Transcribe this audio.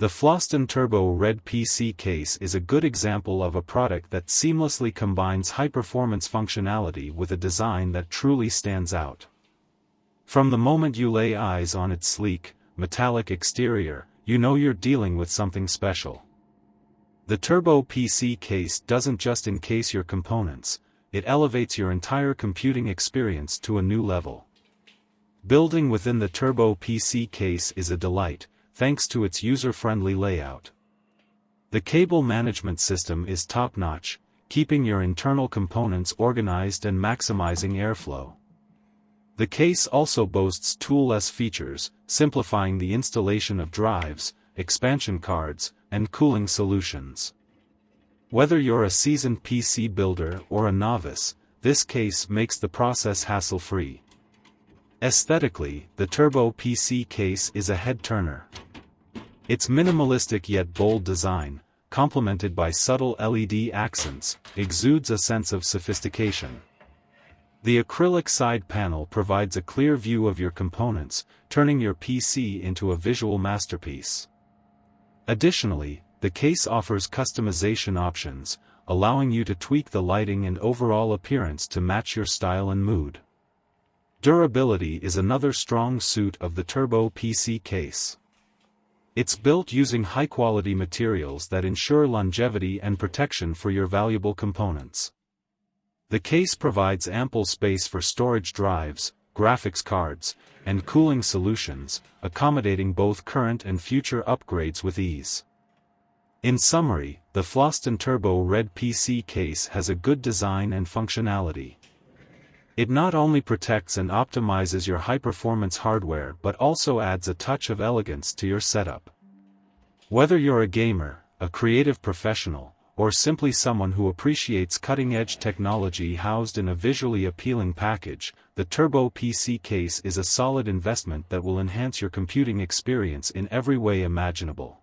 The Floston Turbo Red PC case is a good example of a product that seamlessly combines high-performance functionality with a design that truly stands out. From the moment you lay eyes on its sleek, metallic exterior, you know you're dealing with something special. The Turbo PC case doesn't just encase your components, it elevates your entire computing experience to a new level. Building within the Turbo PC case is a delight, thanks to its user-friendly layout. The cable management system is top-notch, keeping your internal components organized and maximizing airflow. The case also boasts toolless features, simplifying the installation of drives, expansion cards, and cooling solutions. Whether you're a seasoned PC builder or a novice, this case makes the process hassle-free. Aesthetically, the Turbo PC case is a head-turner. Its minimalistic yet bold design, complemented by subtle LED accents, exudes a sense of sophistication. The acrylic side panel provides a clear view of your components, turning your PC into a visual masterpiece. Additionally, the case offers customization options, allowing you to tweak the lighting and overall appearance to match your style and mood. Durability is another strong suit of the Turbo PC case. It's built using high-quality materials that ensure longevity and protection for your valuable components. The case provides ample space for storage drives, graphics cards, and cooling solutions, accommodating both current and future upgrades with ease. In summary, the Floston Turbo Red PC case has a good design and functionality. It not only protects and optimizes your high-performance hardware but also adds a touch of elegance to your setup. Whether you're a gamer, a creative professional, or simply someone who appreciates cutting-edge technology housed in a visually appealing package, the Turbo PC case is a solid investment that will enhance your computing experience in every way imaginable.